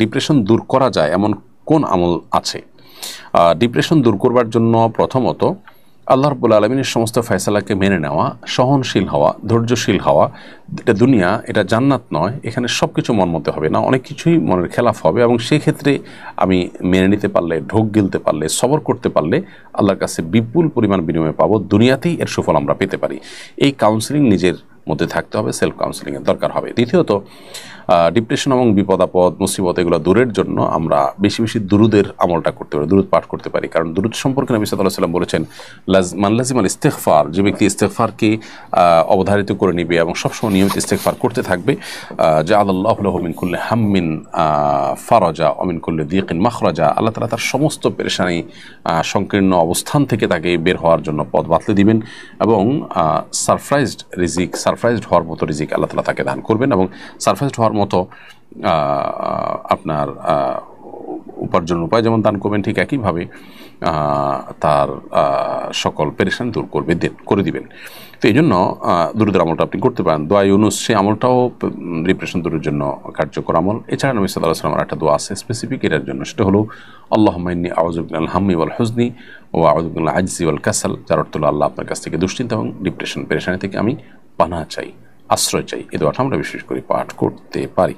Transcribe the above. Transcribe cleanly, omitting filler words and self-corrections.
Depression দূর করা যায় এমন কোন আমল আছে? ডিপ্রেশন দূর করবার জন্য প্রথমত আল্লাহ রাব্বুল আলামিনের সমস্ত ফয়সালাকে মেনে নেওয়া, সহনশীল হওয়া, ধৈর্যশীল হওয়া। এটা দুনিয়া, এটা জান্নাত নয়। এখানে সব কিছু মন মতে হবে না, অনেক কিছুই মনের খেলাফ হবে, এবং সেই ক্ষেত্রে আমি মেনে নিতে পারলে, ঢোক গিলতে পারলে, সবর করতে পারলে আল্লাহর কাছে বিপুল পরিমাণ বিনিময় পাবো, দুনিয়াতেই এর সুফল আমরা পেতে পারি। এই কাউন্সেলিং নিজের মধ্যে থাকতে হবে, সেলফ কাউন্সেলিংয়ের দরকার হবে। দ্বিতীয়ত, ডিপ্রেশন এবং বিপদ আপদ মুসিবত এগুলো দূরের জন্য আমরা বেশি বেশি দুরুদের আমলটা করতে পারি, দুরুদ পাঠ করতে পারি। কারণ দুরুদ সম্পর্কে নবী সাল্লাল্লাহু আলাইহি ওয়াসাল্লাম বলেছেন, মান লাজিমাল ইস্তিগফার, যে ব্যক্তি ইস্তিগফারকে অবধারিত করে নিবে এবং সবসময় নিয়মিত ইস্তিগফার করতে থাকবে, জাআলাল্লাহু লাহু মিন কুল্লি হাম্মিন ফারাজা ওয়া মিন কুল্লি দিকিন মাখরাজা, আল্লাহ তাআলা তার সমস্ত পেরেশানি, সংকীর্ণ অবস্থান থেকে তাকে বের হওয়ার জন্য পথ বাতলে দিবেন, এবং সারপ্রাইজড হওয়ার মতো রিজিক আল্লাহ তাআলা তাকে দান করবেন, এবং সারপ্রাইজড হওয়ার মতো আপনার উপার্জনের উপায় যেমন দান করবেন, ঠিক একইভাবে তার সকল পেরেশানি দূর করে দিবেন। তো এই জন্য দুরুদের আমলটা আপনি করতে পারেন। দোয়া ইউনুস, সেই আমলটাও ডিপ্রেশন দূরের জন্য কার্যকর আমল। এছাড়া নবী সাল্লাল্লাহু আলাইহি ওয়াসাল্লামের একটা দোয়া আছে স্পেসিফিক এটার জন্য, সেটা হলো আল্লাহুম্মা ইন্নী আউযু বিকা মিনাল হাম্মি ওয়াল হুজনি ওয়া আউযু বিকা মিনাল আজজি ওয়াল কাসাল, যার অর্থ হলো আল্লাহ আপনার কাছ থেকে দুশ্চিন্তা এবং ডিপ্রেশন পেরেশানি থেকে আমি পানাহ চাই, আশ্রয় চাই। এই দোয়াটা আমরা বিশেষ করে পাঠ করতে পারি।